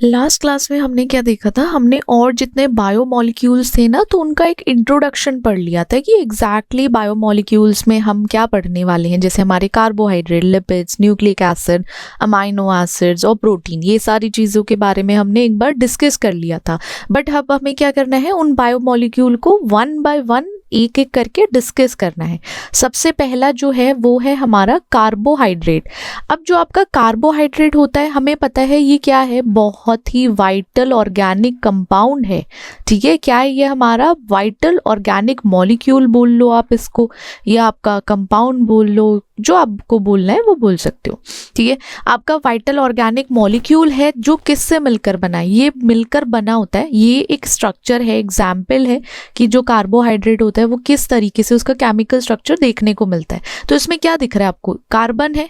Last class में हमने क्या देखा था, हमने और जितने बायोमॉलिक्यूल्स थे ना, तो उनका एक इंट्रोडक्शन पढ़ लिया था कि एग्जैक्टली बायोमॉलिक्यूल्स में हम क्या पढ़ने वाले हैं। जैसे हमारे carbohydrate, lipids, nucleic acid, amino acids और प्रोटीन, ये सारी चीज़ों के बारे में हमने एक बार डिस्कस कर लिया था। बट अब हमें क्या करना है, उन बायोमॉलिक्यूल को वन बाय वन एक एक करके डिस्कस करना है। सबसे पहला जो है वो है हमारा कार्बोहाइड्रेट। अब जो आपका कार्बोहाइड्रेट होता है, हमें पता है ये क्या है, बहुत ही वाइटल ऑर्गेनिक कंपाउंड है। ठीक है, क्या है ये हमारा वाइटल ऑर्गेनिक मॉलिक्यूल बोल लो आप इसको, या आपका कंपाउंड बोल लो, जो आपको बोलना है वो बोल सकते हो। ठीक है, आपका वाइटल ऑर्गेनिक मॉलिक्यूल है जो किससे मिलकर बना है, ये मिलकर बना होता है। ये एक स्ट्रक्चर है, एग्जाम्पल है कि जो कार्बोहाइड्रेट होता है वो किस तरीके से उसका केमिकल स्ट्रक्चर देखने को मिलता है। तो इसमें क्या दिख रहा है आपको, कार्बन है,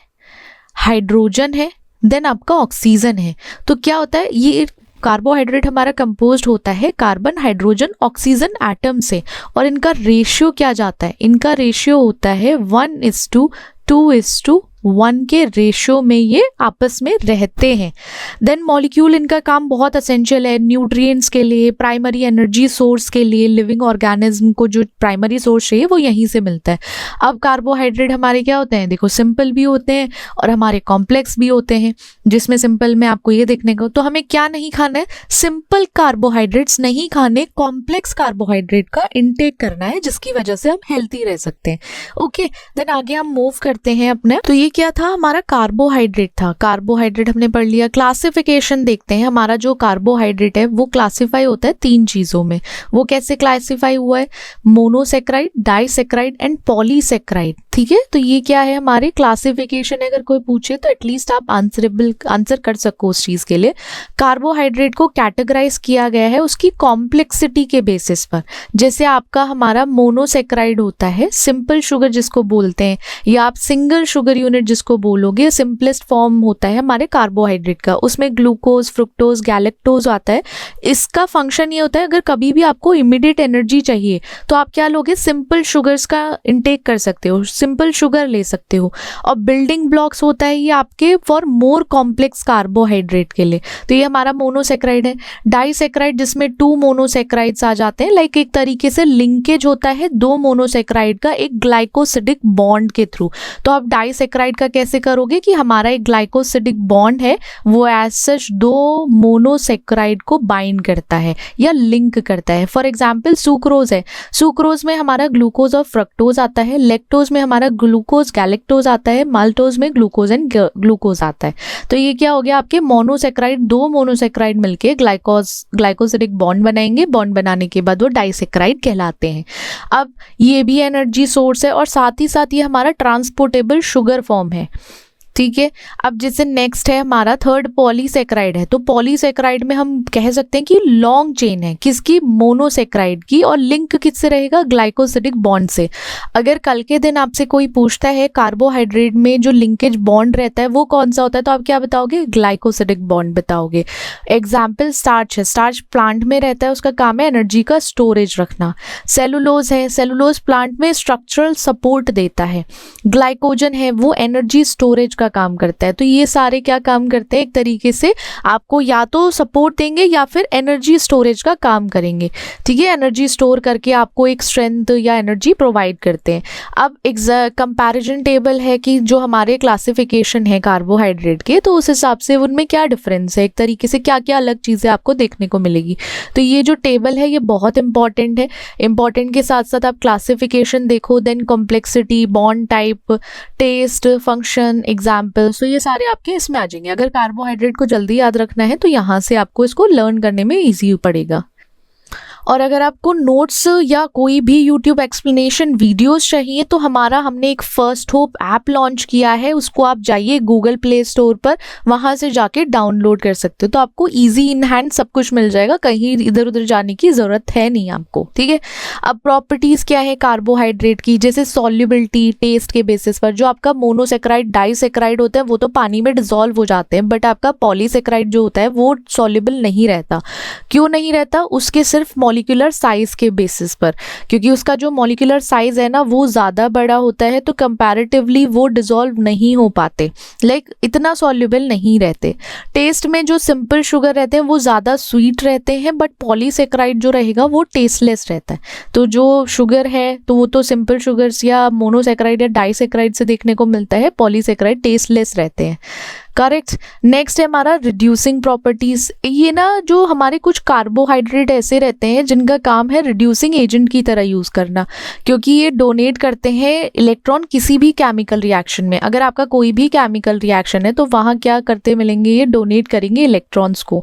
हाइड्रोजन है, देन आपका ऑक्सीजन है। तो क्या होता है, ये कार्बोहाइड्रेट हमारा कंपोज्ड होता है कार्बन, हाइड्रोजन, ऑक्सीजन एटम से। और इनका रेशियो क्या जाता है, इनका रेशियो होता है 1:2:1 के रेशियो में ये आपस में रहते हैं। देन मॉलिक्यूल, इनका काम बहुत असेंशियल है न्यूट्रिएंट्स के लिए, प्राइमरी एनर्जी सोर्स के लिए। लिविंग ऑर्गेनिज्म को जो प्राइमरी सोर्स चाहिए वो यहीं से मिलता है। अब कार्बोहाइड्रेट हमारे क्या होते हैं, देखो सिंपल भी होते हैं और हमारे कॉम्प्लेक्स भी होते हैं। जिसमें सिंपल में आपको ये देखने को, तो हमें क्या नहीं खाना है, सिंपल कार्बोहाइड्रेट्स नहीं खाने, कॉम्प्लेक्स कार्बोहाइड्रेट का इंटेक करना है, जिसकी वजह से हम हेल्थी रह सकते हैं। ओके, देन आगे हम मूव करते हैं अपने। तो ये क्या था, हमारा कार्बोहाइड्रेट था। कार्बोहाइड्रेट हमने पढ़ लिया। क्लासिफिकेशन देखते हैं, हमारा जो कार्बोहाइड्रेट है वो क्लासिफाई होता है 3 चीजों में। वो कैसे क्लासिफाई हुआ है, मोनोसेक्राइड, डाइसेक्राइड एंड पॉलीसेक्राइड। ठीक है, तो ये क्या है हमारे क्लासिफिकेशन है। अगर कोई पूछे तो एटलीस्ट आप आंसर कर सको उस चीज के लिए। कार्बोहाइड्रेट को कैटेगराइज किया गया है उसकी कॉम्प्लेक्सिटी के बेसिस पर। जैसे आपका हमारा मोनोसेक्राइड होता है, सिंपल शुगर जिसको बोलते हैं, या आप सिंगल शुगर यूनिट जिसको बोलोगे, सिंपलेस्ट फॉर्म होता है हमारे कार्बोहाइड्रेट का। उसमें ग्लूकोज, फ्रुक्टोज, गैलेक्टोज आता है। इसका फंक्शन ये होता है, अगर कभी भी आपको इमीडिएट एनर्जी चाहिए तो आप क्या लोगे, सिंपल शुगर्स का इंटेक कर सकते हो, सिंपल शुगर ले सकते हो। और बिल्डिंग ब्लॉक्स होता है ये आपके फॉर मोर कॉम्प्लेक्स कार्बोहाइड्रेट के लिए। तो ये हमारा मोनोसेक्राइड है। डाइसेक्राइड जिसमें 2 मोनोसेक्राइड्स आ जाते हैं, लाइक एक तरीके से लिंकेज होता है 2 मोनोसेक्राइड का एक ग्लाइकोसिडिक बॉन्ड के थ्रू। तो आप डाइसेक्राइड का कैसे करोगे कि हमारा एक ग्लाइकोसिडिक बॉन्ड है, वो एज सच 2 मोनोसेक्राइड को बाइंड करता है या लिंक करता है। फॉर एग्जाम्पल सुक्रोज है, सुक्रोज में हमारा ग्लूकोज और फ्रक्टोज आता है, लेक्टोज में हमारा ग्लूकोज गैलेक्टोज आता है, माल्टोज में ग्लूकोज एंड ग्लूकोज आता है। तो ये क्या हो गया, आपके मोनोसेक्राइड, 2 मोनोसेक्राइड मिलके ग्लाइकोसिडिक बॉन्ड बनाएंगे। बॉन्ड बनाने के बाद वो डाइसेक्राइड कहलाते हैं। अब ये भी एनर्जी सोर्स है और साथ ही साथ ये हमारा ट्रांसपोर्टेबल शुगर फॉर्म है। ठीक है, अब जैसे नेक्स्ट है हमारा थर्ड पॉलीसेक्राइड है। तो पॉलीसेक्राइड में हम कह सकते हैं कि लॉन्ग चेन है, किसकी, मोनोसेक्राइड की, और लिंक किससे रहेगा, ग्लाइकोसिडिक बॉन्ड से। अगर कल के दिन आपसे कोई पूछता है कार्बोहाइड्रेट में जो लिंकेज बॉन्ड रहता है वो कौन सा होता है, तो आप क्या बताओगे, ग्लाइकोसिडिक बॉन्ड बताओगे। एग्जाम्पल स्टार्च है, स्टार्च प्लांट में रहता है, उसका काम है एनर्जी का स्टोरेज रखना। सेलुलोज है, सेलुलोज प्लांट में स्ट्रक्चरल सपोर्ट देता है। ग्लाइकोजन है, वो एनर्जी स्टोरेज का काम करता है। तो ये सारे क्या काम करते हैं, एक तरीके से आपको या तो सपोर्ट देंगे या फिर एनर्जी स्टोरेज का काम करेंगे। ठीक है, एनर्जी स्टोर करके आपको एक स्ट्रेंथ या एनर्जी प्रोवाइड करते हैं। अब एक कंपैरिजन टेबल है कि जो हमारे क्लासिफिकेशन है कार्बोहाइड्रेट के, तो उस हिसाब से उनमें क्या डिफरेंस है, एक तरीके से क्या क्या अलग चीज़ें आपको देखने को मिलेगी। तो ये जो टेबल है ये बहुत इंपॉर्टेंट है। इंपॉर्टेंट के साथ साथ आप क्लासिफिकेशन देखो, then complexity, bond type, test, function, example, तो ये सारे आपके इसमें आ जाएंगे। अगर कार्बोहाइड्रेट को जल्दी याद रखना है तो यहाँ से आपको इसको लर्न करने में ईजी पड़ेगा। और अगर आपको नोट्स या कोई भी यूट्यूब एक्सप्लेनेशन वीडियोस चाहिए तो हमने एक फर्स्ट होप ऐप लॉन्च किया है, उसको आप जाइए गूगल प्ले स्टोर पर, वहाँ से जाके डाउनलोड कर सकते हो। तो आपको इजी इन हैंड सब कुछ मिल जाएगा, कहीं इधर उधर जाने की ज़रूरत है नहीं आपको। ठीक है, अब प्रॉपर्टीज़ क्या है कार्बोहाइड्रेट की, जैसे सॉल्युबिलिटी, टेस्ट के बेसिस पर। जो आपका मोनोसेक्राइड, डाइसेक्राइड होता है वो तो पानी में डिजोल्व हो जाते हैं, बट आपका पॉलीसेक्राइड जो होता है वो सॉल्युबल नहीं रहता। क्यों नहीं रहता, उसके सिर्फ मॉलिक्यूलर साइज के बेसिस पर, क्योंकि उसका जो मॉलिक्यूलर साइज है ना वो ज़्यादा बड़ा होता है, तो कंपैरेटिवली वो डिसॉल्व नहीं हो पाते, इतना सॉल्युबल नहीं रहते। टेस्ट में जो सिंपल शुगर रहते हैं वो ज़्यादा स्वीट रहते हैं, बट पॉलीसेक्राइड जो रहेगा वो टेस्टलेस रहता है। तो जो शुगर है तो वो तो सिंपल शुगर्स या मोनोसेक्राइड या डाइसेक्राइड से देखने को मिलता है, पॉलीसेक्राइड टेस्टलेस रहते हैं। करेक्ट। नेक्स्ट है हमारा रिड्यूसिंग प्रॉपर्टीज। ये ना जो हमारे कुछ कार्बोहाइड्रेट ऐसे रहते हैं जिनका काम है रिड्यूसिंग एजेंट की तरह यूज करना, क्योंकि ये डोनेट करते हैं इलेक्ट्रॉन किसी भी केमिकल रिएक्शन में। अगर आपका कोई भी केमिकल रिएक्शन है तो वहाँ क्या करते मिलेंगे, ये डोनेट करेंगे इलेक्ट्रॉन्स को।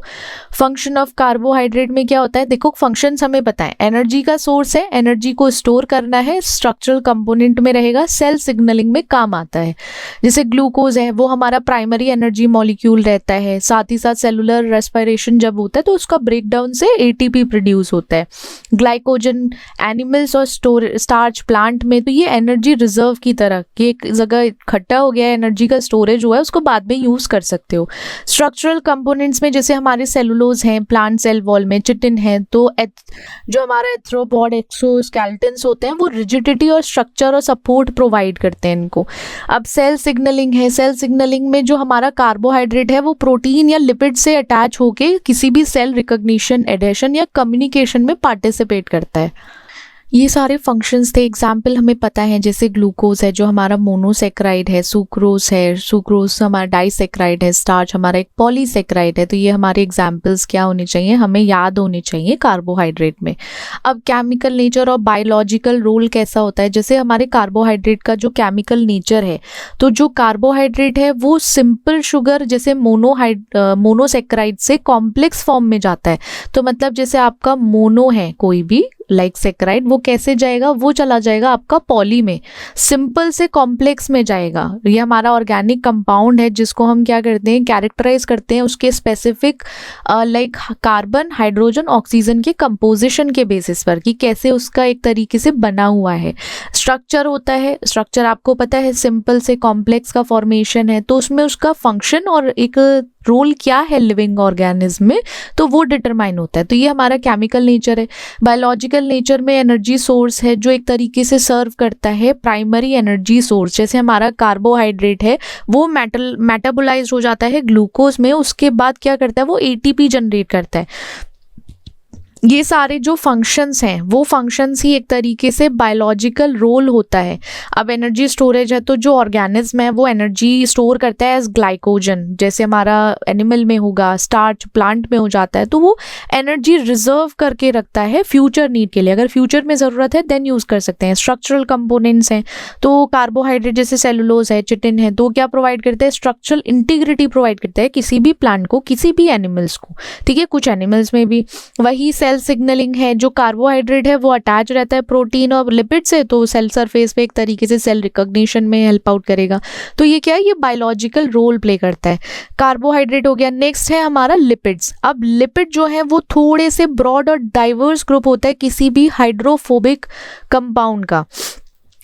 फंक्शन ऑफ कार्बोहाइड्रेट में क्या होता है, देखो फंक्शन हमें पता है, एनर्जी का सोर्स है, एनर्जी को स्टोर करना है, स्ट्रक्चरल कंपोनेंट में रहेगा, सेल सिग्नलिंग में काम आता है। जैसे ग्लूकोज है वो हमारा प्राइमरी एनर्जी मॉलिक्यूल रहता है, साथ ही साथ सेलुलर रेस्पिरेशन जब होता है तो उसका ब्रेकडाउन से एटीपी प्रोड्यूस होता है। ग्लाइकोजन एनिमल्स और स्टार्च प्लांट में, तो ये एनर्जी रिजर्व की तरह कि एक जगह इकट्ठा हो गया एनर्जी का स्टोरेज हुआ है, उसको बाद में यूज कर सकते हो। स्ट्रक्चरल कंपोनेंट्स में जैसे हमारे सेलुलोज हैं प्लांट सेल वॉल में, चिटिन है, तो जो हमारा एथ्रोपॉड एक्सोस्केलेटन्स होते हैं वो रिजिडिटी और स्ट्रक्चर और सपोर्ट प्रोवाइड करते हैं इनको। अब सेल सिग्नलिंग है, सेल सिग्नलिंग में जो हमारा कार्बोहाइड्रेट है वो प्रोटीन या लिपिड से अटैच होके किसी भी सेल रिकॉग्निशन, एडेशन या कम्युनिकेशन में पार्टिसिपेट करता है। ये सारे फंक्शंस थे। एग्जाम्पल हमें पता है, जैसे ग्लूकोज है जो हमारा मोनोसेक्राइड है, सुक्रोज है, सुक्रोज हमारा डाइसेक्राइड है, स्टार्च हमारा एक पॉलीसेक्राइड है। तो ये हमारे एग्जाम्पल्स क्या होने चाहिए, हमें याद होने चाहिए कार्बोहाइड्रेट में। अब केमिकल नेचर और बायोलॉजिकल रोल कैसा होता है, जैसे हमारे कार्बोहाइड्रेट का जो केमिकल नेचर है, तो जो कार्बोहाइड्रेट है वो सिंपल शुगर जैसे मोनोसेक्राइड से कॉम्प्लेक्स फॉर्म में जाता है। तो मतलब जैसे आपका मोनो है कोई भी लाइक सेक्राइड, वो कैसे जाएगा, वो चला जाएगा आपका पॉली में, सिंपल से कॉम्प्लेक्स में जाएगा। ये हमारा ऑर्गेनिक कंपाउंड है जिसको हम क्या करते हैं, कैरेक्टराइज करते हैं उसके specific like carbon, hydrogen, oxygen के कंपोजिशन के बेसिस पर कि कैसे उसका एक तरीके से बना हुआ है। स्ट्रक्चर होता है, स्ट्रक्चर आपको पता है सिंपल से कॉम्प्लेक्स का फॉर्मेशन है, तो उसमें उसका फंक्शन और एक रोल क्या है लिविंग ऑर्गेनिज्म में, तो वो डिटरमाइन होता है। तो ये हमारा केमिकल नेचर है। बायोलॉजिकल नेचर में एनर्जी सोर्स है जो एक तरीके से सर्व करता है प्राइमरी एनर्जी सोर्स। जैसे हमारा कार्बोहाइड्रेट है वो मेटाबोलाइज हो जाता है ग्लूकोज में, उसके बाद क्या करता है वो एटीपी जनरेट करता है। ये सारे जो फंक्शंस हैं वो फंक्शंस ही एक तरीके से बायोलॉजिकल रोल होता है। अब एनर्जी स्टोरेज है तो जो ऑर्गेनिज्म है वो एनर्जी स्टोर करता है एज ग्लाइकोजन, जैसे हमारा एनिमल में होगा, स्टार्च प्लांट में हो जाता है, तो वो एनर्जी रिजर्व करके रखता है फ्यूचर नीड के लिए, अगर फ्यूचर में ज़रूरत है देन यूज़ कर सकते हैं। स्ट्रक्चरल कंपोनेंट्स हैं तो कार्बोहाइड्रेट जैसे सेलुलोज है, चिटिन है, तो क्या प्रोवाइड करते हैं, स्ट्रक्चरल इंटीग्रिटी प्रोवाइड करता है किसी भी प्लांट को, किसी भी एनिमल्स को, ठीक है, कुछ एनिमल्स में भी। वही सेल सिग्नलिंग है, जो कार्बोहाइड्रेट है वो अटैच रहता है प्रोटीन और लिपिड से, तो सेल सरफेस पे एक तरीके से सेल रिकॉग्निशन में हेल्प आउट करेगा। तो ये क्या है, ये बायोलॉजिकल रोल प्ले करता है। कार्बोहाइड्रेट हो गया। नेक्स्ट है हमारा लिपिड्स। अब लिपिड जो है वो थोड़े से ब्रॉड और डाइवर्स ग्रुप होता है किसी भी हाइड्रोफोबिक कंपाउंड का।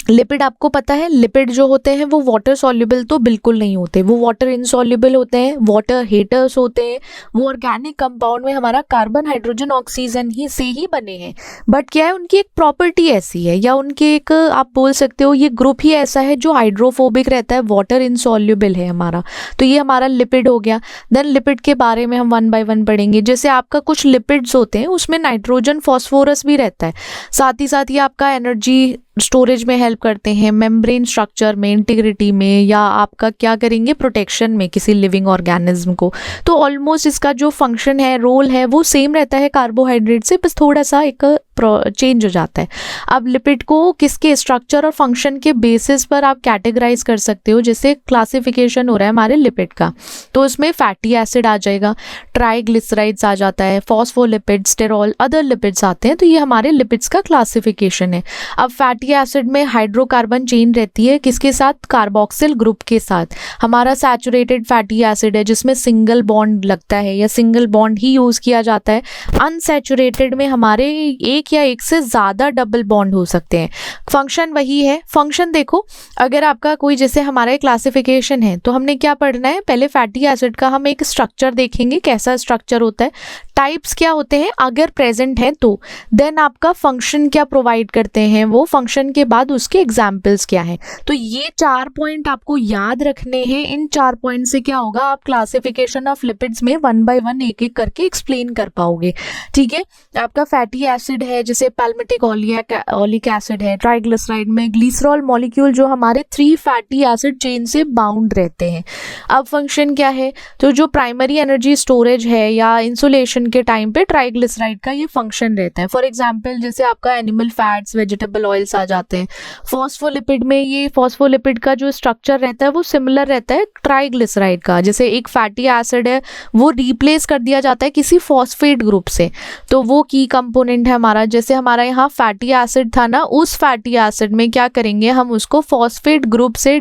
लिपिड आपको पता है, लिपिड जो होते हैं वो वाटर सॉल्युबल तो बिल्कुल नहीं होते, वो वाटर इनसॉल्युबल होते हैं, वाटर हेटर्स होते हैं। वो ऑर्गेनिक कंपाउंड में हमारा कार्बन, हाइड्रोजन, ऑक्सीजन ही से ही बने हैं, बट क्या है उनकी एक प्रॉपर्टी ऐसी है, या उनके एक आप बोल सकते हो ये ग्रुप ही ऐसा है जो हाइड्रोफोबिक रहता है, वाटर इनसॉल्युबल है हमारा। तो ये हमारा लिपिड हो गया। देन लिपिड के बारे में हम वन बाय वन पढ़ेंगे। जैसे आपका कुछ लिपिड्स होते हैं उसमें नाइट्रोजन, फॉस्फोरस भी रहता है, साथ ही साथ ये आपका एनर्जी स्टोरेज में हेल्प करते हैं, मेम्ब्रेन स्ट्रक्चर में, इंटीग्रिटी में, या आपका क्या करेंगे प्रोटेक्शन में किसी लिविंग ऑर्गेनिज्म को। तो ऑलमोस्ट इसका जो फंक्शन है, रोल है, वो सेम रहता है कार्बोहाइड्रेट से, बस थोड़ा सा एक चेंज हो जाता है। अब लिपिड को किसके स्ट्रक्चर और फंक्शन के बेसिस पर आप कैटेगराइज कर सकते हो। जैसे क्लासिफिकेशन हो रहा है हमारे लिपिड का, तो उसमें फैटी एसिड आ जाएगा, ट्राइग्लिसराइड्स आ जाता है, फॉस्फोलिपिड्स, स्टेरॉल, अदर लिपिड्स आते हैं। तो ये हमारे लिपिड्स का क्लासिफिकेशन है। अब फैटी एसिड में हाइड्रोकार्बन चेन रहती है किसके साथ, कार्बोक्सिल ग्रुप के साथ। हमारा सैचुरेटेड फैटी एसिड है जिसमें सिंगल बॉन्ड लगता है या सिंगल बॉन्ड ही यूज किया जाता है। अनसैचुरेटेड में हमारे एक एक या एक से ज़्यादा डबल बॉन्ड हो सकते हैं। फंक्शन वही है। फंक्शन देखो, अगर आपका कोई जैसे हमारा क्लासिफिकेशन है तो हमने क्या पढ़ना है, पहले फैटी एसिड का हम एक स्ट्रक्चर देखेंगे, कैसा स्ट्रक्चर होता है, टाइप्स क्या होते हैं अगर प्रेजेंट है तो, देन आपका फंक्शन क्या प्रोवाइड करते हैं वो, फंक्शन के बाद उसके एग्जाम्पल्स क्या हैं। तो ये 4 पॉइंट आपको याद रखने हैं। इन 4 पॉइंट से क्या होगा, आप क्लासिफिकेशन ऑफ लिपिड्स में 1 बाय 1 एक एक करके एक्सप्लेन कर पाओगे। ठीक है, आपका फैटी एसिड है जैसे पैल्मिटिक ओलिक एसिड है, ट्राइग्लिसराइड में ग्लिसरॉल मॉलिक्यूल जो हमारे 3 फैटी एसिड चेन से बाउंड रहते हैं। अब फंक्शन क्या है, तो जो प्राइमरी एनर्जी स्टोरेज है या इंसुलेशन के टाइम पे ट्राइग्लिसराइड का ये फंक्शन रहता है। फॉर एग्जांपल जैसे आपका एनिमल फैट्स, वेजिटेबल ऑयल्स आ जाते हैं। फॉस्फोलिपिड में ये फॉस्फोलिपिड का जो स्ट्रक्चर रहता है वो सिमिलर रहता है ट्राइग्लिसराइड का। जैसे एक फैटी एसिड है वो रिप्लेस कर दिया जाता है किसी फॉस्फेट ग्रुप से, तो वो की कंपोनेंट है हमारा। जैसे हमारा यहाँ फैटी एसिड था ना, उस फैटी एसिड में क्या करेंगे हम उसको फॉस्फेट ग्रुप से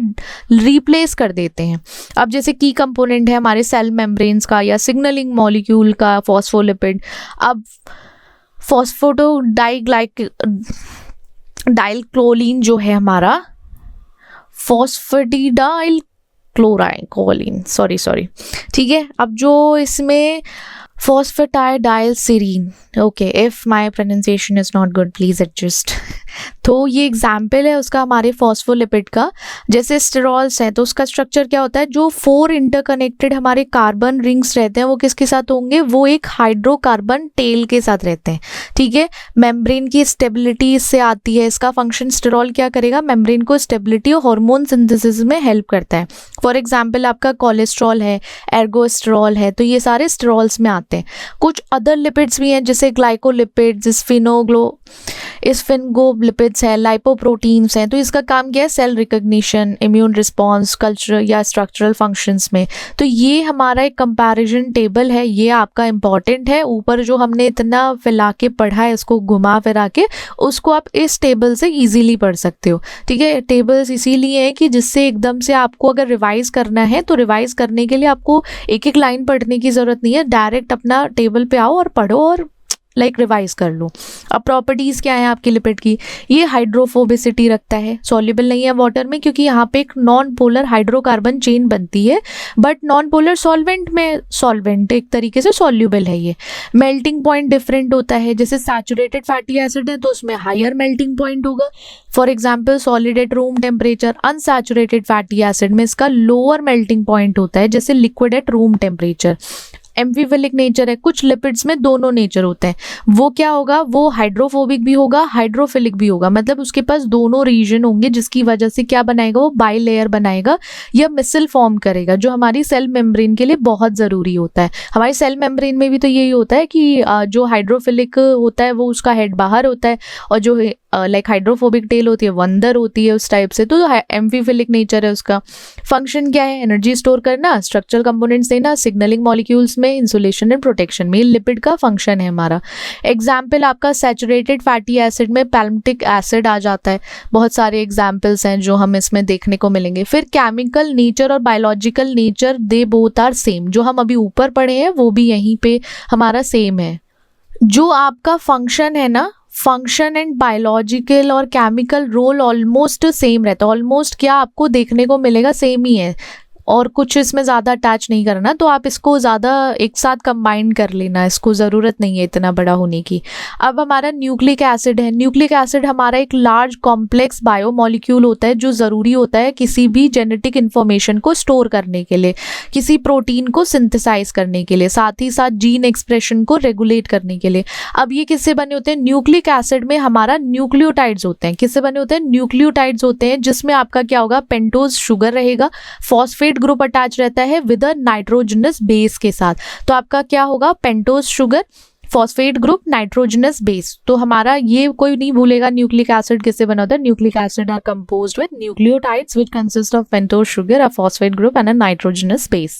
रिप्लेस कर देते हैं। अब जैसे की कंपोनेंट है हमारे सेल मेम्ब्रेन्स का या सिग्नलिंग मॉलिक्यूल का फॉस्फोलिपिड। अब फॉस्फोटो डाइलक्लोलीन जो है हमारा, फॉस्फेटिडाइल क्लोराइकोलिन, सॉरी, ठीक है। अब जो इसमें phosphatidylserine, okay, if my pronunciation is not good please adjust. तो ये एग्जाम्पल है उसका हमारे फॉस्फोलिपिड का। जैसे स्टेरॉल्स है तो उसका स्ट्रक्चर क्या होता है, जो 4 इंटरकनेक्टेड हमारे कार्बन रिंग्स रहते हैं वो किसके साथ होंगे, वो एक हाइड्रोकार्बन टेल के साथ रहते हैं। ठीक है, मेम्ब्रेन की स्टेबिलिटी इससे आती है। इसका फंक्शन स्टेरॉल क्या करेगा, मेम्ब्रेन को स्टेबिलिटी और हार्मोन सिंथेसिस में हेल्प करता है। फॉर एग्जाम्पल आपका कोलेस्ट्रॉल है, एर्गोस्टेरॉल है, तो ये सारे स्टेरॉल्स में आते हैं। कुछ अदर लिपिड्स भी हैं जैसे ग्लाइकोलिपिड्स, स्फिनगोलिपिड्स है, लाइपोप्रोटीन्स हैं। तो इसका काम क्या है, cell recognition, immune response, cultural या स्ट्रक्चरल फंक्शंस में। तो ये हमारा एक कंपैरिजन टेबल है, ये आपका इंपॉर्टेंट है। ऊपर जो हमने इतना फैला के पढ़ा है इसको घुमा फिरा के, उसको आप इस टेबल से इजीली पढ़ सकते हो। ठीक है, टेबल्स इसीलिए है कि जिससे एकदम से आपको अगर रिवाइज करना है तो रिवाइज करने के लिए आपको एक एक लाइन पढ़ने की जरूरत नहीं है, डायरेक्ट अपना टेबल पे आओ और पढ़ो और रिवाइज कर लो। अब प्रॉपर्टीज क्या है आपकी लिपिड की, ये हाइड्रोफोबिसिटी रखता है, सॉल्युबल नहीं है वाटर में क्योंकि यहाँ पे एक नॉन पोलर हाइड्रोकार्बन चेन बनती है, बट नॉन पोलर सॉल्वेंट में सॉल्वेंट एक तरीके से सॉल्युबल है ये। मेल्टिंग पॉइंट डिफरेंट होता है, जैसे सैचुरेटेड फैटी एसिड है तो उसमें हायर मेल्टिंग पॉइंट होगा। For example solid at room temperature, unsaturated fatty acid में इसका लोअर मेल्टिंग पॉइंट होता है, जैसे liquid at room temperature. Amphiphilic nature है, कुछ लिपिड्स में दोनों नेचर होते हैं। वो क्या होगा, वो हाइड्रोफोबिक भी होगा, हाइड्रोफिलिक भी होगा, मतलब उसके पास दोनों रीजन होंगे, जिसकी वजह से क्या बनाएगा, वो बाई लेयर बनाएगा या मिसल फॉर्म करेगा, जो हमारी सेल मेम्ब्रेन के लिए बहुत ज़रूरी होता है। हमारी सेल मेम्ब्रेन में भी तो यही होता है कि जो हाइड्रोफिलिक होता है वो उसका हेड बाहर होता है, और जो हाइड्रोफोबिक टेल होती है वो अंदर होती है, उस टाइप से। तो एम्फीफिलिक नेचर है उसका। फंक्शन क्या है, एनर्जी स्टोर करना, स्ट्रक्चरल कंपोनेंट्स देना, सिग्नलिंग मॉलिक्यूल्स में, इंसुलेशन एंड प्रोटेक्शन में। लिपिड का फंक्शन है हमारा। एग्जाम्पल आपका सैचुरेटेड फैटी एसिड में पैल्मिटिक एसिड आ जाता है। बहुत सारे एग्जाम्पल्स हैं जो हम इसमें देखने को मिलेंगे। फिर केमिकल नेचर और biological nature, they both are same. जो हम अभी ऊपर पढ़े हैं वो भी यहीं पे हमारा सेम है। जो आपका फंक्शन है ना, फंक्शन एंड बायोलॉजिकल और केमिकल रोल ऑलमोस्ट सेम रहता है। ऑलमोस्ट क्या आपको देखने को मिलेगा, सेम ही है, और कुछ इसमें ज़्यादा अटैच नहीं करना, तो आप इसको ज़्यादा एक साथ कंबाइन कर लेना, इसको ज़रूरत नहीं है इतना बड़ा होने की। अब हमारा न्यूक्लिक एसिड है। न्यूक्लिक एसिड हमारा एक लार्ज कॉम्प्लेक्स बायोमॉलिक्यूल होता है जो ज़रूरी होता है किसी भी जेनेटिक इन्फॉर्मेशन को स्टोर करने के लिए, किसी प्रोटीन को सिंथेसाइज करने के लिए, साथ ही साथ जीन एक्सप्रेशन को रेगुलेट करने के लिए। अब ये किससे बने होते हैं, न्यूक्लिक एसिड में हमारा न्यूक्लियोटाइड्स होते हैं। किससे बने होते हैं, न्यूक्लियोटाइड्स होते हैं, जिसमें आपका क्या होगा, पेंटोज शुगर रहेगा, फॉस्फेट ग्रुप अटैच रहता है विद अ नाइट्रोजनस बेस के साथ। तो आपका क्या होगा, pentose sugar, phosphate group, nitrogenous base. तो हमारा ये कोई नहीं भूलेगा न्यूक्लिक एसिड किससे बना होता है। Nucleic acid are composed with nucleotides which consist of pentose sugar, a phosphate group and a nitrogenous base.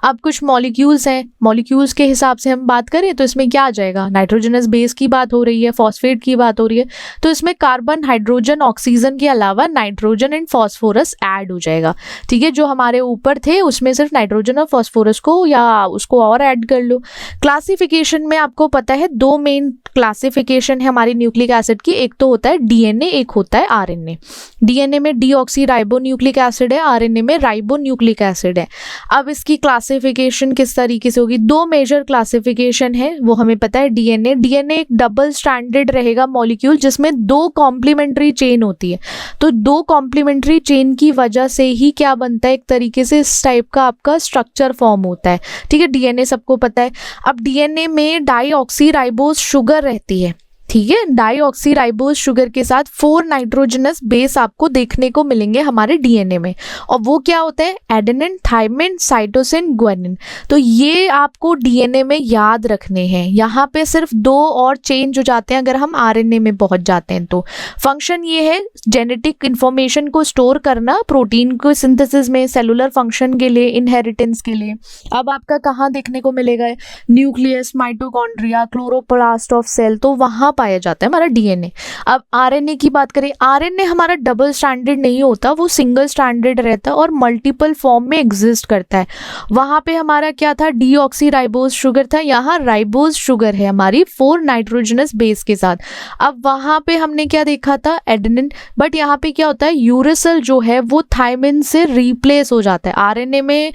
अब कुछ मॉलिक्यूल्स हैं, मॉलिक्यूल्स के हिसाब से हम बात करें तो इसमें क्या आ जाएगा, नाइट्रोजनस बेस की बात हो रही है, फॉस्फेट की बात हो रही है, तो इसमें कार्बन, हाइड्रोजन, ऑक्सीजन के अलावा नाइट्रोजन एंड फॉस्फोरस ऐड हो जाएगा। ठीक है, जो हमारे ऊपर थे उसमें सिर्फ नाइट्रोजन और फॉस्फोरस को या उसको और ऐड कर लो। क्लासिफिकेशन में आपको आपको पता है दो मेन क्लासिफिकेशन है हमारी न्यूक्लिक एसिड की, एक तो होता है डीएनए, एक होता है आरएनए। डीएनए में डीऑक्सी राइबो न्यूक्लिक एसिड है, आरएनए में राइबो न्यूक्लिक एसिड है। अब इसकी क्लासिफिकेशन किस तरीके से होगी, दो मेजर क्लासिफिकेशन है वो हमें पता है। डीएनए एक डबल स्ट्रैंडेड रहेगा मॉलिक्यूल जिसमें दो कॉम्प्लीमेंट्री चेन होती है। तो दो कॉम्प्लीमेंट्री चेन की वजह से ही क्या बनता है, एक तरीके से इस टाइप का आपका स्ट्रक्चर फॉर्म होता है। ठीक है, डीएनए सबको पता है। अब डीएनए में डाईऑक्सी राइबोज शुगर रहती है। ठीक है, डाईऑक्सी राइबोज शुगर के साथ 4 नाइट्रोजनस बेस आपको देखने को मिलेंगे हमारे डीएनए में, और वो क्या होता है, एडेनिन, थाइमिन, साइटोसिन, ग्वानिन। तो ये आपको डीएनए में याद रखने हैं। यहाँ पे सिर्फ 2 और चेंज हो जाते हैं अगर हम आरएनए में पहुंच जाते हैं। तो फंक्शन ये है जेनेटिक इंफॉर्मेशन को स्टोर करना, प्रोटीन को सिंथेसिस में, सेलुलर फंक्शन के लिए, इनहेरिटेंस के लिए। अब आपका कहाँ देखने को मिलेगा, nucleus, mitochondria, chloroplast of cell, तो वहां पाया जाता है हमारा डीएनए। अब आरएनए की बात करें, आरएनए हमारा डबल स्ट्रैंडेड नहीं होता, वो सिंगल स्ट्रैंडेड रहता है और मल्टीपल फॉर्म में एग्जिस्ट करता है। वहां पे हमारा क्या था, डीऑक्सी राइबोज शुगर था, यहाँ राइबोज शुगर है हमारी 4 नाइट्रोजनस बेस के साथ। अब वहां पे हमने क्या देखा था, एडेनिन, बट यहाँ पे क्या होता है, यूरेसिल जो है वो थाइमिन से रिप्लेस हो जाता है। आरएनए में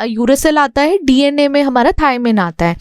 यूरेसिल आता है, डीएनए में हमारा थाइमिन आता है।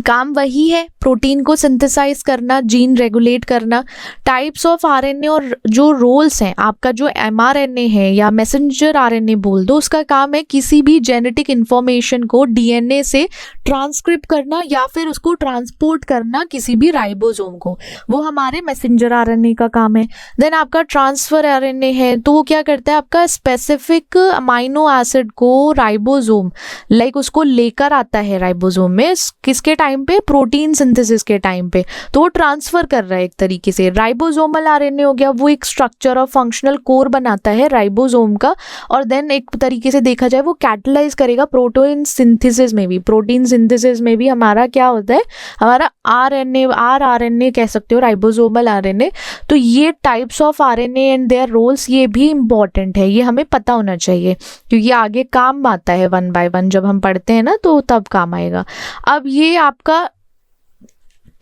काम वही है, प्रोटीन को सिंथेसाइज करना, जीन रेगुलेट करना। टाइप्स ऑफ आरएनए और जो रोल्स हैं, आपका जो एमआरएनए है या मैसेंजर आरएनए बोल दो, उसका काम है किसी भी जेनेटिक इंफॉर्मेशन को डीएनए से ट्रांसक्रिप्ट करना या फिर उसको ट्रांसपोर्ट करना किसी भी राइबोसोम को, वो हमारे मैसेंजर आरएनए का काम है। देन आपका ट्रांसफर आरएनए है, तो वो क्या करता है, आपका स्पेसिफिक अमाइनो एसिड को राइबोसोम लाइक उसको लेकर आता है राइबोसोम में, किसके टाइम पे, प्रोटीन सिंथेसिस के टाइम पे, तो वो ट्रांसफर कर रहा है एक तरीके से। राइबोसोमल आरएनए हो गया, वो एक स्ट्रक्चर और फंक्शनल कोर बनाता है राइबोसोम का, और देन एक तरीके से देखा जाए वो कैटलाइज करेगा प्रोटीन सिंथेसिस में भी। प्रोटीन सिंथेसिस में भी हमारा क्या होता है, हमारा आरएनए, आरएनए कह सकते हो, राइबोसोमल आरएनए। तो ये types of RNA and their roles, ये भी इंपॉर्टेंट है, ये हमें पता होना चाहिए क्योंकि आगे काम आता है 1 by 1 जब हम पढ़ते हैं ना, तो तब काम आएगा। अब ये आपका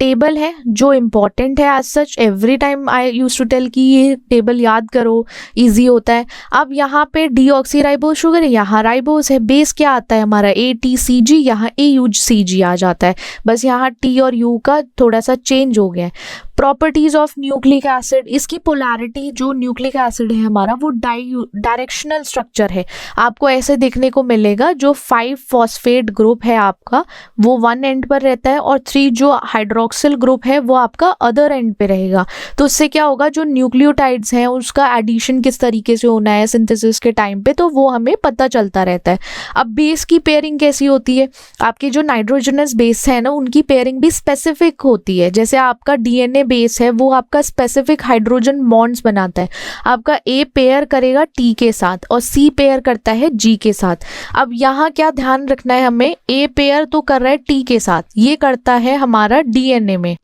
टेबल है जो इम्पॉर्टेंट है, as such every time I use to tell कि ये टेबल याद करो, इजी होता है। अब यहाँ पे डीऑक्सी राइबोज शुगर है, यहाँ राइबोज है, बेस क्या आता है हमारा ATCG, यहाँ AUCG आ जाता है, बस यहाँ T और U का थोड़ा सा चेंज हो गया है। प्रॉपर्टीज ऑफ न्यूक्लिक एसिड, इसकी पोलैरिटी जो न्यूक्लिक एसिड है हमारा वो डायरेक्शनल स्ट्रक्चर है, आपको ऐसे देखने को मिलेगा। जो 5 फॉस्फेट ग्रुप है आपका वो 1 एंड पर रहता है, और 3 जो हाइड्रोक्सिल ग्रुप है वो आपका अदर एंड पे रहेगा। तो उससे क्या होगा, जो न्यूक्लियोटाइड्स हैं उसका एडिशन किस तरीके से होना है सिंथेसिस के टाइम पे, तो वो हमें पता चलता रहता है। अब बेस की पेयरिंग कैसी होती है, आपके जो नाइट्रोजनस बेस है ना उनकी पेयरिंग भी स्पेसिफिक होती है। जैसे आपका डीएनए बेस है वो आपका स्पेसिफिक हाइड्रोजन बॉन्ड्स बनाता है, आपका A पेयर करेगा T के साथ और C पेयर करता है G के साथ। अब यहाँ क्या ध्यान रखना है हमें, A पेयर तो कर रहा है T के साथ, ये करता है हमारा डीएनए में,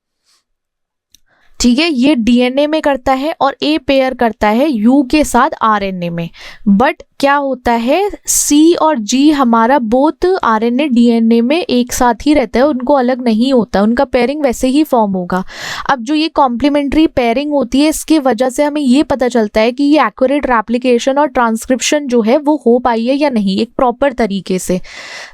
ठीक है, ये डीएनए में करता है, और A पेयर करता है U के साथ आरएनए में। बट क्या होता है, C और G हमारा बोथ आरएनए डीएनए में एक साथ ही रहता है, उनको अलग नहीं होता, उनका पेयरिंग वैसे ही फॉर्म होगा। अब जो ये कॉम्प्लीमेंट्री पेयरिंग होती है, इसकी वजह से हमें ये पता चलता है कि ये एक्यूरेट रेप्लिकेशन और ट्रांसक्रिप्शन जो है वो हो पाई है या नहीं एक प्रॉपर तरीके से।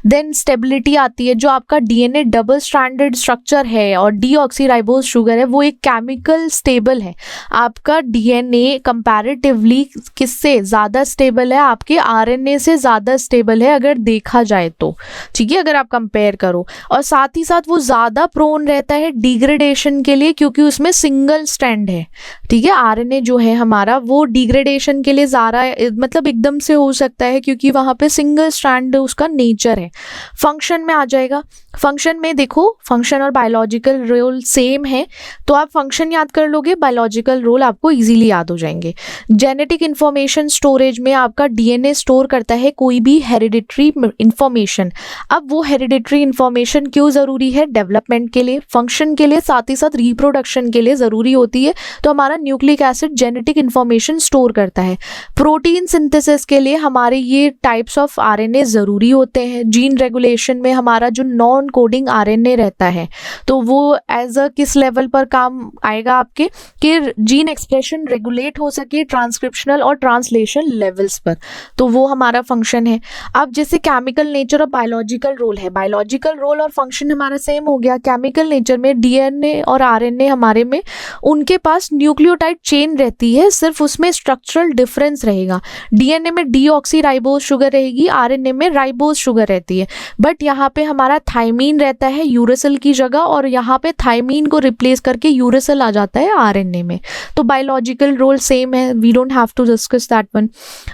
देन स्टेबिलिटी आती है, जो आपका डीएनए डबल स्ट्रैंडेड स्ट्रक्चर है और डीऑक्सी राइबोज शुगर है वो एक केमिकल स्टेबल है। आपका डीएनए कंपैरेटिवली किससे ज़्यादा स्टेबल है, आपके आरएनए से ज़्यादा स्टेबल है अगर देखा जाए तो, ठीक है, अगर आप कंपेयर करो। और साथ ही साथ वो ज़्यादा प्रोन रहता है डिग्रेडेशन के लिए क्योंकि उसमें सिंगल स्ट्रैंड है, ठीक है। आरएनए जो है हमारा वो डिग्रेडेशन के लिए ज़्यादा मतलब एकदम से हो सकता है क्योंकि वहाँ पे सिंगल स्ट्रैंड उसका नेचर है। फंक्शन में आ जाएगा, फंक्शन में देखो फंक्शन और बायोलॉजिकल रोल सेम है, तो आप फंक्शन याद कर लोगे, बायोलॉजिकल रोल आपको इजीली याद हो जाएंगे। जेनेटिक इंफॉर्मेशन स्टोरेज में आपका डीएनए स्टोर करता है कोई भी हेरिडिटरी इंफॉर्मेशन। अब वो हेरिडिटरी इंफॉर्मेशन क्यों ज़रूरी है, डेवलपमेंट के लिए, फंक्शन के लिए, साथ ही साथ रिप्रोडक्शन के लिए ज़रूरी होती है। तो हमारा nucleic acid genetic information store करता है। प्रोटीन सिंथेसिस के लिए हमारे ये टाइप्स ऑफ आरएनए ज़रूरी होते हैं। जीन रेगुलेशन में हमारा जो नॉन इंस्ट्रक्शन कोडिंग आरएनए रहता है, तो वो एज अ किस लेवल पर काम आएगा आपके कि जीन एक्सप्रेशन रेगुलेट हो सके ट्रांसक्रिप्शनल और ट्रांसलेशन लेवल्स पर, तो वो हमारा फंक्शन है। अब जैसे केमिकल नेचर और बायोलॉजिकल रोल है, बायोलॉजिकल रोल और फंक्शन हमारा सेम हो गया। केमिकल नेचर में डीएनए और आरएनए हमारे में उनके पास न्यूक्लियोटाइड चेन रहती है, सिर्फ उसमें स्ट्रक्चरल डिफरेंस रहेगा। डीएनए में डीऑक्सीराइबोज शुगर रहेगी, आरएनए में राइबोज शुगर रहती है, बट यहाँ पे हमारा थाइमीन रहता है यूरेसिल की जगह, और यहाँ पे थाइमीन को रिप्लेस करके यूरेसिल आ जाता है आरएनए में। तो बायोलॉजिकल रोल सेम है, we don't have to discuss that one.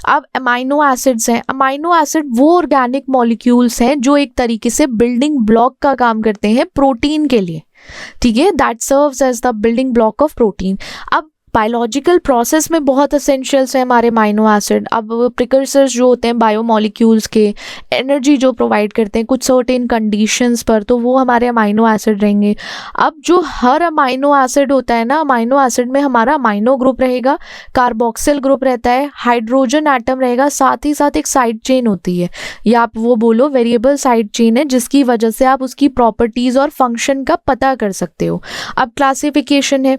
अब अमाइनो एसिड्स हैं, अमाइनो एसिड वो ऑर्गेनिक मॉलिक्यूल्स हैं जो एक तरीके से बिल्डिंग ब्लॉक का काम करते हैं प्रोटीन के लिए, ठीक है, that serves as the building block of protein. अब बायोलॉजिकल प्रोसेस में बहुत एसेंशियल्स हैं हमारे अमाइनो एसिड। अब प्रिकर्सर्स जो होते हैं बायोमॉलिक्यूल्स के, एनर्जी जो प्रोवाइड करते हैं कुछ सर्टेन कंडीशंस पर, तो वो हमारे अमाइनो एसिड रहेंगे। अब जो हर अमाइनो एसिड होता है ना, अमाइनो एसिड में हमारा अमाइनो ग्रुप रहेगा, कार्बोक्सिल ग्रुप रहता है, हाइड्रोजन एटम रहेगा, साथ ही साथ एक साइड चेन होती है, या आप वो बोलो वेरिएबल साइड चेन है, जिसकी वजह से आप उसकी प्रॉपर्टीज और फंक्शन का पता कर सकते हो। अब क्लासिफिकेशन है,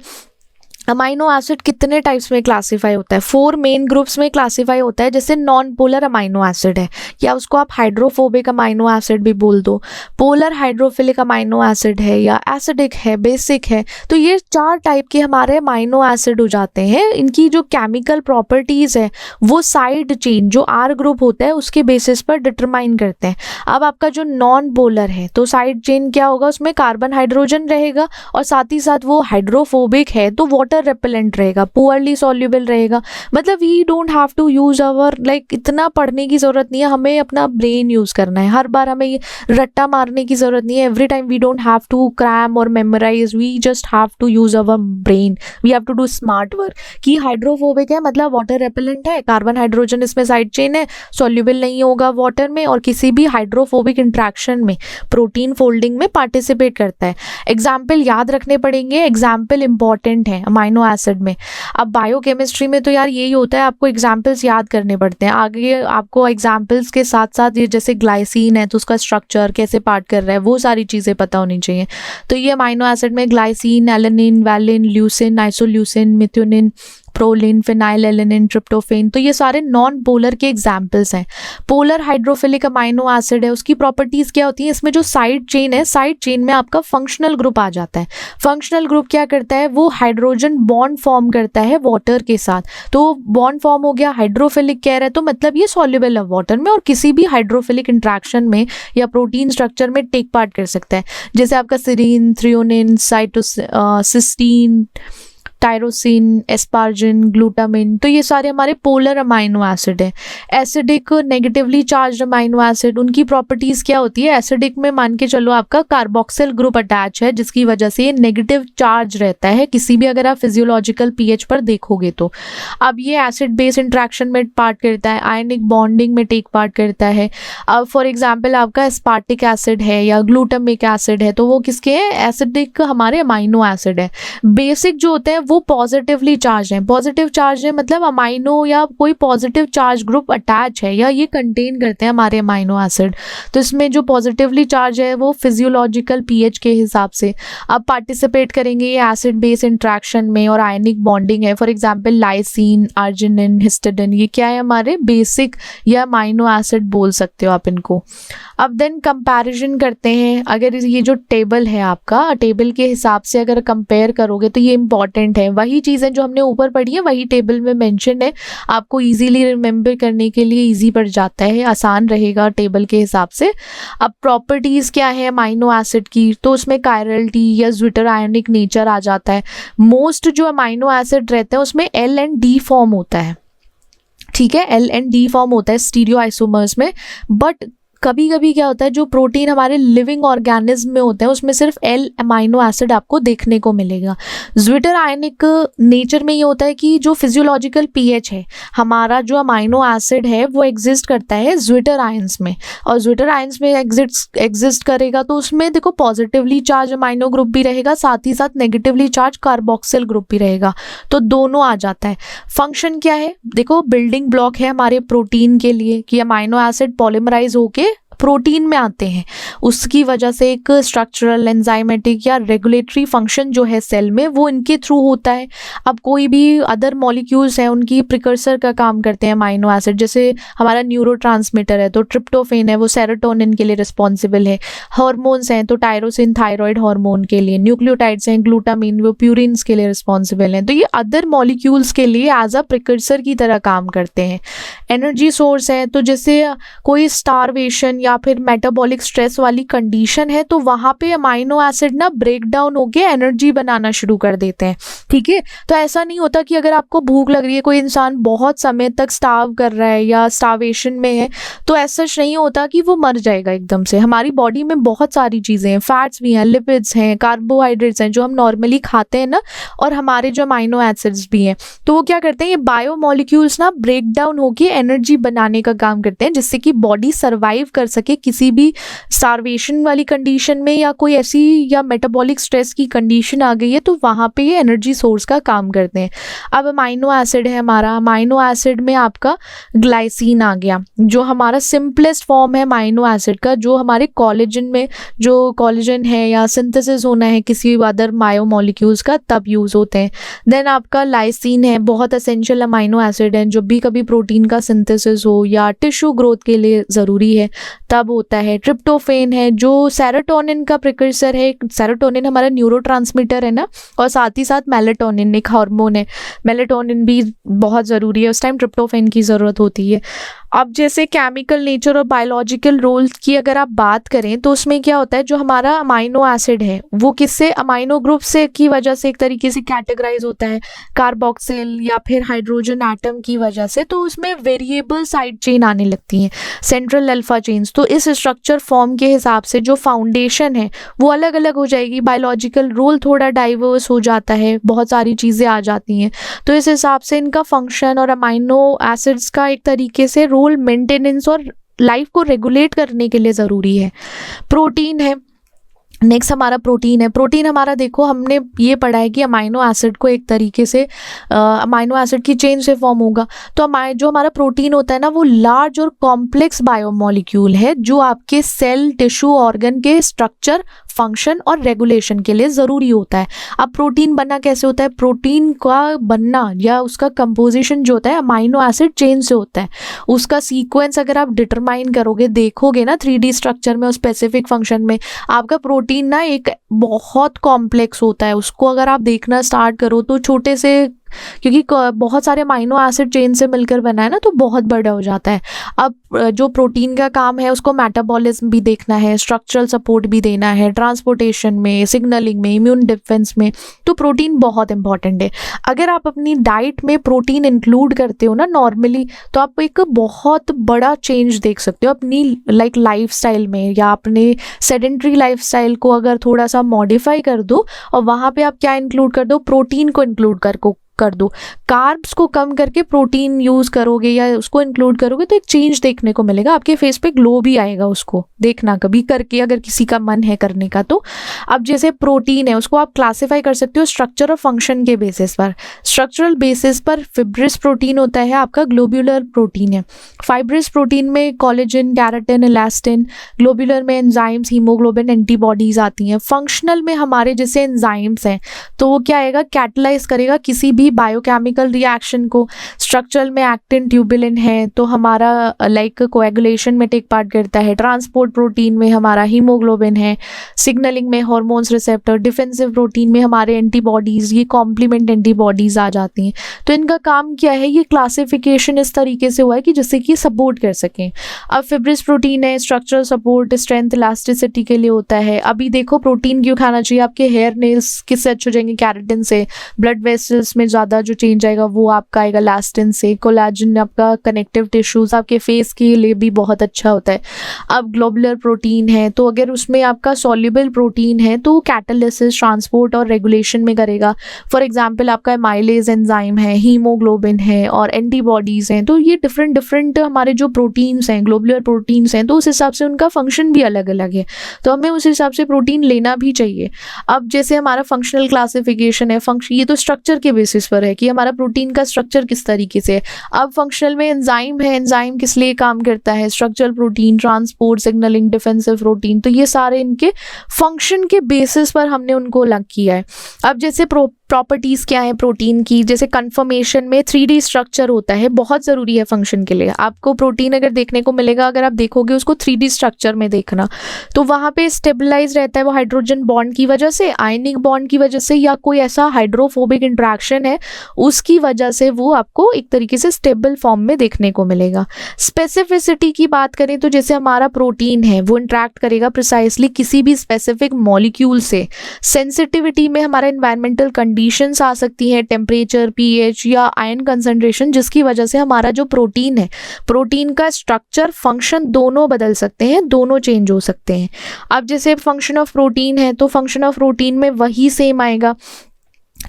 अमाइनो एसिड कितने टाइप्स में क्लासीफाई होता है, 4 मेन ग्रुप्स में क्लासीफाई होता है। जैसे नॉन पोलर अमाइनो एसिड है, या उसको आप हाइड्रोफोबिक अमाइनो एसिड भी बोल दो, पोलर हाइड्रोफिलिक अमाइनो एसिड है, या एसिडिक है, बेसिक है। तो ये 4 टाइप के हमारे अमाइनो एसिड हो जाते हैं। इनकी जो केमिकल प्रॉपर्टीज है वो साइड चेन जो आर ग्रुप होता है उसके बेसिस पर डिटरमाइन करते हैं। अब आपका जो नॉन पोलर है तो साइड चेन क्या होगा, उसमें कार्बन हाइड्रोजन रहेगा, और साथ ही साथ वो हाइड्रोफोबिक है तो वाटर रेपेलेंट रहेगा, पुअरली सॉल्युबल रहेगा। मतलब we don't have to use our इतना पढ़ने की जरूरत नहीं है, हमें अपना ब्रेन यूज करना है। हर बार हमें ये रट्टा मारने की जरूरत नहीं है। Every time we don't have to cram और memorise, we just have to use our brain, we have to do smart work. कि हाइड्रोफोबिक है मतलब वाटर रेपेलेंट है, कार्बन हाइड्रोजन इसमें साइड चेन है, सॉल्युबल नहीं होगा वाटर में, और किसी भी हाइड्रोफोबिक इंट्रैक्शन में प्रोटीन फोल्डिंग में पार्टिसिपेट करता है। एग्जाम्पल याद रखने पड़ेंगे, एग्जाम्पल इंपॉर्टेंट है अमाइनो एसिड में। अब बायोकेमिस्ट्री में तो यार यही होता है, आपको एग्जाम्पल्स याद करने पड़ते हैं। आगे आपको एग्जाम्पल्स के साथ साथ ये जैसे ग्लाइसिन है तो उसका स्ट्रक्चर कैसे पार्ट कर रहा है वो सारी चीज़ें पता होनी चाहिए। तो ये अमाइनो एसिड में glycine, alanine, valine, leucine, isoleucine, methionine, proline, phenyl alanine, tryptophan, तो ये सारे नॉन पोलर के एग्जाम्पल्स हैं। पोलर हाइड्रोफिलिक अमाइनो एसिड है, उसकी प्रॉपर्टीज क्या होती है, इसमें जो साइड चेन है, साइड चेन में आपका फंक्शनल ग्रुप आ जाता है। फंक्शनल ग्रुप क्या करता है, वो हाइड्रोजन बॉन्ड फॉर्म करता है वाटर के साथ। तो बॉन्ड फॉर्म हो गया, हाइड्रोफिलिक कह रहा है तो मतलब ये सॉल्युबल है वाटर में और किसी भी हाइड्रोफिलिक इंट्रैक्शन में या प्रोटीन स्ट्रक्चर में टेक पार्ट कर सकता है। जैसे आपका serine, threonine, cysteine, tyrosine, asparagine, glutamine, तो ये सारे हमारे पोलर अमाइनो एसिड है। Acidic negatively charge amino acid, उनकी प्रॉपर्टीज क्या होती है, एसिडिक में मान के चलो आपका कार्बोक्सिल ग्रुप अटैच है जिसकी वजह से ये नेगेटिव चार्ज रहता है किसी भी अगर आप फिजियोलॉजिकल पीएच पर देखोगे तो। अब ये एसिड बेस इंट्रैक्शन में पार्ट करता है, आयनिक बॉन्डिंग में टेक पार्ट करता है। अब फॉर एग्जाम्पल आपका एस्पार्टिक एसिड है या ग्लूटामिक एसिड है तो वो किसके हैं, एसिडिक हमारे अमाइनो एसिड है। बेसिक जो होते हैं वो पॉजिटिवली चार्ज है, पॉजिटिव चार्ज है मतलब अमाइनो या कोई पॉजिटिव चार्ज ग्रुप अटैच है या ये कंटेन करते हैं हमारे अमाइनो एसिड। तो इसमें जो पॉजिटिवली चार्ज है वो फिजियोलॉजिकल पीएच के हिसाब से अब पार्टिसिपेट करेंगे ये एसिड बेस इंट्रैक्शन में और आयनिक बॉन्डिंग है। For example lysine, arginine, histidine, ये क्या है हमारे बेसिक या अमाइनो एसिड बोल सकते हो आप इनको। अब देन कंपैरिजन करते हैं, अगर ये जो टेबल है आपका, टेबल के हिसाब से अगर कंपेयर करोगे तो ये इंपॉर्टेंट है, वही चीज़ें जो हमने ऊपर पढ़ी है वही टेबल में मेंशन है, आपको इजीली रिमेंबर करने के लिए इजी पड़ जाता है, आसान रहेगा टेबल के हिसाब से। अब प्रॉपर्टीज़ क्या है अमाइनो एसिड की, तो उसमें कायरलिटी या ज्विटर आयनिक नेचर आ जाता है। मोस्ट जो अमाइनो एसिड रहते हैं उसमें एल एंड डी फॉर्म होता है, ठीक है, एल एंड डी फॉर्म होता है स्टीरियो आइसोमर्स में। बट कभी कभी क्या होता है जो प्रोटीन हमारे लिविंग ऑर्गेनिज्म में होते हैं उसमें सिर्फ एल अमाइनो एसिड आपको देखने को मिलेगा। ज्विटर आयनिक नेचर में ये होता है कि जो फिजियोलॉजिकल पीएच है हमारा जो अमाइनो एसिड है वो एग्जिस्ट करता है ज्विटर आयंस में, और ज्विटर आयंस में एग्जिस्ट करेगा तो उसमें देखो पॉजिटिवली चार्ज अमाइनो ग्रुप भी रहेगा, साथ ही साथ नेगेटिवली चार्ज कार्बोक्सिल ग्रुप भी रहेगा, तो दोनों आ जाता है। फंक्शन क्या है, देखो बिल्डिंग ब्लॉक है हमारे प्रोटीन के लिए कि अमाइनो एसिड पॉलीमराइज होके प्रोटीन में आते हैं, उसकी वजह से एक स्ट्रक्चरल, एंजाइमेटिक या रेगुलेटरी फंक्शन जो है सेल में वो इनके थ्रू होता है। अब कोई भी अदर मॉलिक्यूल्स हैं उनकी प्रिकर्सर का काम करते हैं अमाइनो एसिड, जैसे हमारा न्यूरोट्रांसमीटर है तो ट्रिप्टोफेन है, वो सेरोटोनिन के लिए रिस्पॉन्सिबल है। हार्मोन्स हैं तो टायरोसिन थायराइड हार्मोन के लिए, न्यूक्लियोटाइड्स हैं ग्लूटामिन, वो प्यूरिन्स के लिए रिस्पॉन्सिबल हैं। तो ये अदर मॉलिक्यूल्स के लिए एज अ प्रिकर्सर की तरह काम करते हैं। एनर्जी सोर्स है तो जैसे कोई स्टारवेशन या फिर मेटाबॉलिक स्ट्रेस वाली कंडीशन है तो वहाँ पे अमाइनो एसिड ना ब्रेक डाउन होके एनर्जी बनाना शुरू कर देते हैं, ठीक है। तो ऐसा नहीं होता कि अगर आपको भूख लग रही है, कोई इंसान बहुत समय तक स्टार्व कर रहा है या स्टार्वेशन में है, तो ऐसा नहीं होता कि वो मर जाएगा एकदम से। हमारी बॉडी में बहुत सारी चीज़ें हैं, फैट्स भी हैं, लिपिड्स हैं, कार्बोहाइड्रेट्स हैं जो हम नॉर्मली खाते हैं ना, और हमारे जो अमाइनो एसिड्स भी हैं। तो वो क्या करते हैं, ये बायो मॉलिक्यूल्स ना ब्रेक डाउन होके एनर्जी बनाने का काम करते हैं, जिससे कि बॉडी सर्वाइव कर सके किसी भी स्टार्वेशन वाली कंडीशन में, या कोई ऐसी या मेटाबॉलिक स्ट्रेस की कंडीशन आ गई है तो वहाँ पे ये एनर्जी सोर्स का काम करते हैं। अब अमाइनो एसिड है हमारा, अमाइनो एसिड में आपका ग्लाइसिन आ गया जो हमारा सिंपलेस्ट फॉर्म है अमाइनो एसिड का, जो हमारे कोलेजन में जो कोलेजन है या सिंथेसिस होना है किसी अदर बायो मॉलिक्यूल्स का तब यूज़ होते हैं। देन आपका लाइसिन है, बहुत एसेंशियल अमाइनो एसिड है, जब भी कभी प्रोटीन का सिंथेसिस हो या टिश्यू ग्रोथ के लिए ज़रूरी है तब होता है। ट्रिप्टोफेन है जो सेरोटोनिन का प्रिकर्सर है। सेरोटोनिन हमारा न्यूरोट्रांसमीटर है ना, और साथ ही साथ मेलेटोनिन एक हार्मोन है, मेलेटोनिन भी बहुत ज़रूरी है, उस टाइम ट्रिप्टोफेन की ज़रूरत होती है। अब जैसे केमिकल नेचर और बायोलॉजिकल रोल्स की अगर आप बात करें तो उसमें क्या होता है, जो हमारा अमाइनो एसिड है वो किससे, अमाइनो ग्रुप से की वजह से एक तरीके से कैटेगराइज होता है, कार्बोक्सिल या फिर हाइड्रोजन एटम की वजह से। तो उसमें वेरिएबल साइड चेन आने लगती हैं, सेंट्रल अल्फा चेन्स। तो इस स्ट्रक्चर फॉर्म के हिसाब से जो फाउंडेशन है वो अलग अलग हो जाएगी, बायोलॉजिकल रोल थोड़ा डाइवर्स हो जाता है, बहुत सारी चीज़ें आ जाती हैं। तो इस हिसाब से इनका फंक्शन और अमाइनो एसिड्स का एक तरीके से रोल मेंटेनेंस और लाइफ को रेगुलेट करने के लिए ज़रूरी है। प्रोटीन है, नेक्स्ट हमारा प्रोटीन है। प्रोटीन हमारा देखो हमने ये पढ़ा है कि अमाइनो एसिड को एक तरीके से अमाइनो एसिड की चेन से फॉर्म होगा। तो जो हमारा प्रोटीन होता है ना वो लार्ज और कॉम्प्लेक्स बायोमॉलिक्यूल है जो आपके सेल, टिश्यू, ऑर्गन के स्ट्रक्चर, फंक्शन और रेगुलेशन के लिए ज़रूरी होता है। अब प्रोटीन बनना कैसे होता है, प्रोटीन का बनना या उसका कंपोजिशन जो होता है अमाइनो एसिड चेन से होता है। उसका सीक्वेंस अगर आप डिटरमाइन करोगे, देखोगे ना 3D स्ट्रक्चर में और स्पेसिफिक फंक्शन में, आपका प्रोटीन ना एक बहुत कॉम्प्लेक्स होता है। उसको अगर आप देखना स्टार्ट करो तो छोटे से, क्योंकि बहुत सारे अमाइनो एसिड चेन से मिलकर बना है ना, तो बहुत बड़ा हो जाता है। अब जो प्रोटीन का काम है उसको मेटाबॉलिज्म भी देखना है, स्ट्रक्चरल सपोर्ट भी देना है, ट्रांसपोर्टेशन में, सिग्नलिंग में, इम्यून डिफेंस में। तो प्रोटीन बहुत इंपॉर्टेंट है। अगर आप अपनी डाइट में प्रोटीन इंक्लूड करते हो ना नॉर्मली, तो आप एक बहुत बड़ा चेंज देख सकते हो अपनी लाइफस्टाइल में, या अपने सेडेंट्री लाइफस्टाइल को अगर थोड़ा सा मॉडिफाई कर दो और वहाँ पे आप क्या इंक्लूड कर दो, प्रोटीन को इंक्लूड कर दो, कार्ब्स को कम करके प्रोटीन यूज़ करोगे या उसको इंक्लूड करोगे, तो एक चेंज देखने को मिलेगा। आपके फेस पे ग्लो भी आएगा, उसको देखना कभी करके अगर किसी का मन है करने का तो। अब जैसे प्रोटीन है उसको आप क्लासीफाई कर सकते हो स्ट्रक्चर और फंक्शन के बेसिस पर। स्ट्रक्चरल बेसिस पर फिब्रिस प्रोटीन होता है आपका, ग्लोब्यूलर प्रोटीन है। फाइब्रिस प्रोटीन में कोलेजन, कैराटिन, इलास्टिन, ग्लोब्यूलर में एंजाइम्स, हीमोग्लोबिन, एंटीबॉडीज आती हैं। फंक्शनल में हमारे जैसे एंजाइम्स हैं तो वो क्या आएगा, कैटलाइज करेगा किसी भी बायोकेमिकल रिएक्शन को। स्ट्रक्चरल में एक्टिन, ट्यूबुलिन है तो हमारा कोएगुलेशन में टेक पार्ट करता है। ट्रांसपोर्ट प्रोटीन में हमारा हीमोग्लोबिन है। सिग्नलिंग में हार्मोन्स, रिसेप्टर। डिफेंसिव प्रोटीन में हमारे एंटीबॉडीज, ये कॉम्प्लीमेंट एंटीबॉडीज आ जाती हैं। तो इनका काम क्या है, ये क्लासिफिकेशन इस तरीके से हुआ है कि जिससे कि सपोर्ट कर सकें। अब फिब्रिस प्रोटीन है, स्ट्रक्चरल सपोर्ट, स्ट्रेंथ, इलास्टिसिटी के लिए होता है। अभी देखो प्रोटीन क्यों खाना चाहिए, आपके हेयर नेल्स किससे अच्छे हो जाएंगे, कैराटिन से। ब्लड वेसल्स में ज़्यादा जो चेंज आएगा वो आपका आएगा इलास्टिन से। कोलाजन आपका कनेक्टिव टिश्यूज, आपके फेस के लिए भी बहुत अच्छा होता है। अब ग्लोबुलर प्रोटीन है तो अगर उसमें आपका सॉल्युबल प्रोटीन है तो कैटालिसिस, ट्रांसपोर्ट और रेगुलेशन में करेगा। फॉर एग्जांपल आपका एमाइलेज एंजाइम है, हीमोग्लोबिन है और एंटीबॉडीज हैं। तो ये डिफरेंट हमारे जो प्रोटीन्स हैं, ग्लोबुलर प्रोटीन्स हैं, तो उस हिसाब से उनका फंक्शन भी अलग अलग है, तो हमें उस हिसाब से प्रोटीन लेना भी चाहिए। अब जैसे हमारा फंक्शनल क्लासिफिकेशन है, ये तो स्ट्रक्चर के बेसिस बेसिस पर है कि हमारा प्रोटीन का स्ट्रक्चर किस तरीके से है। अब फंक्शनल में एंजाइम है, एंजाइम किस लिए काम करता है, structural protein, transport, signalling, defensive protein, तो ये सारे इनके फंक्शन के बेसिस पर हमने उनको अलग किया है। अब जैसे प्रॉपर्टीज़ क्या है प्रोटीन की, जैसे कन्फर्मेशन में 3D स्ट्रक्चर होता है, बहुत ज़रूरी है फंक्शन के लिए। आपको प्रोटीन अगर देखने को मिलेगा, अगर आप देखोगे उसको 3D स्ट्रक्चर में देखना, तो वहाँ पे स्टेबलाइज रहता है वो हाइड्रोजन बॉन्ड की वजह से, आयनिक बॉन्ड की वजह से, या कोई ऐसा हाइड्रोफोबिक इंट्रैक्शन है उसकी वजह से वो आपको एक तरीके से स्टेबल फॉर्म में देखने को मिलेगा। स्पेसिफिसिटी की बात करें तो जैसे हमारा प्रोटीन है वो इंट्रैक्ट करेगा प्रिसाइसली किसी भी स्पेसिफिक मॉलिक्यूल से। सेंसिटिविटी में हमारा एनवायरमेंटल कंडीशंस आ सकती हैं, टेम्परेचर, पीएच या आयन कंसंट्रेशन, जिसकी वजह से हमारा जो प्रोटीन है, प्रोटीन का स्ट्रक्चर, फंक्शन दोनों बदल सकते हैं, दोनों चेंज हो सकते हैं। अब जैसे फंक्शन ऑफ प्रोटीन है तो फंक्शन ऑफ प्रोटीन में वही सेम आएगा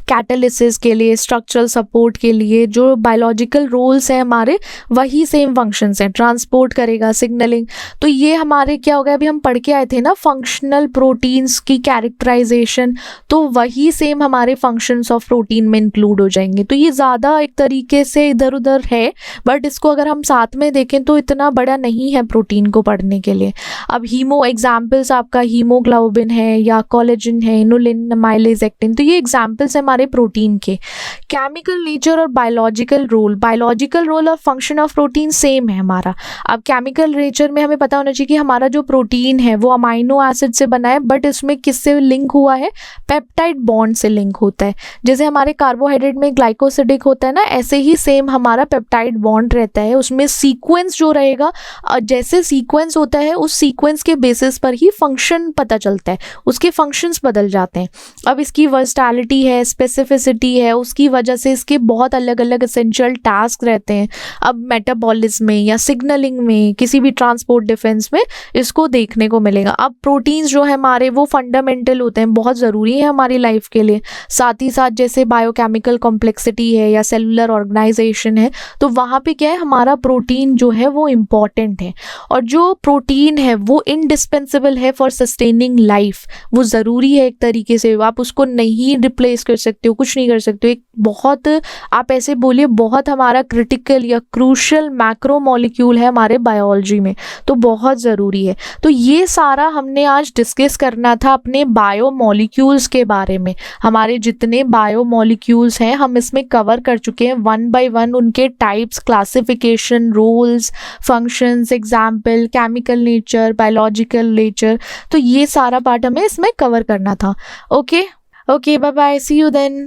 कैटालिसिस के लिए, स्ट्रक्चरल सपोर्ट के लिए, जो बायोलॉजिकल रोल्स हैं हमारे वही सेम फंक्शंस हैं, ट्रांसपोर्ट करेगा, सिग्नलिंग। तो ये हमारे क्या हो गया, अभी हम पढ़ के आए थे ना फंक्शनल प्रोटीन्स की कैरेक्टराइजेशन, तो वही सेम हमारे फंक्शंस ऑफ प्रोटीन में इंक्लूड हो जाएंगे। तो ये ज़्यादा एक तरीके से इधर उधर है, बट इसको अगर हम साथ में देखें तो इतना बड़ा नहीं है प्रोटीन को पढ़ने के लिए। अब हीमो एग्जाम्पल्स आपका हीमोग्लोबिन है या कोलेजन है, इनुलिन, माइलेज एक्टिन, तो ये एग्जाम्पल्स हमारे प्रोटीन के। केमिकल नेचर और बायोलॉजिकल रोल और फंक्शन ऑफ प्रोटीन सेम है हमारा। अब केमिकल नेचर में हमें पता होना चाहिए कि हमारा जो प्रोटीन है वो अमाइनो एसिड से बना है, बट इसमें किससे लिंक हुआ है, पेप्टाइड बॉन्ड से लिंक होता है। जैसे हमारे कार्बोहाइड्रेट में ग्लाइकोसिडिक होता है ना, ऐसे ही सेम हमारा पेप्टाइड बॉन्ड रहता है, उसमें सीक्वेंस जो रहेगा, जैसे सीक्वेंस होता है उस सीक्वेंस के बेसिस पर ही फंक्शन पता चलता है, उसके फंक्शंस बदल जाते हैं। अब इसकी वर्सटैलिटी है, स्पेसिफिसिटी है, उसकी वजह से इसके बहुत अलग अलग एसेंशियल टास्क रहते हैं। अब मेटाबॉलिज्म में या सिग्नलिंग में, किसी भी ट्रांसपोर्ट, डिफेंस में इसको देखने को मिलेगा। अब प्रोटीन्स जो है हमारे वो फंडामेंटल होते हैं, बहुत ज़रूरी है हमारी लाइफ के लिए। साथ ही साथ जैसे बायोकेमिकल कॉम्प्लेक्सिटी है या सेलुलर ऑर्गेनाइजेशन है, तो वहाँ पे क्या है, हमारा प्रोटीन जो है वो इम्पॉर्टेंट है। और जो प्रोटीन है वो इंडिस्पेंसिबल है फॉर सस्टेनिंग लाइफ, वो ज़रूरी है एक तरीके से, आप उसको नहीं रिप्लेस कर सकते हो, कुछ नहीं कर सकते हो। एक बहुत, आप ऐसे बोलिए, बहुत हमारा क्रिटिकल या क्रूशल मैक्रो मॉलिक्यूल है हमारे बायोलॉजी में, तो बहुत ज़रूरी है। तो ये सारा हमने आज डिस्कस करना था अपने बायोमॉलिक्यूल्स के बारे में। हमारे जितने बायोमॉलिक्यूल्स हैं हम इसमें कवर कर चुके हैं, 1 by 1 उनके types, classification, roles, functions, example, chemical nature, biological nature, तो ये सारा पार्ट हमें इसमें कवर करना था। Okay, bye bye, see you then.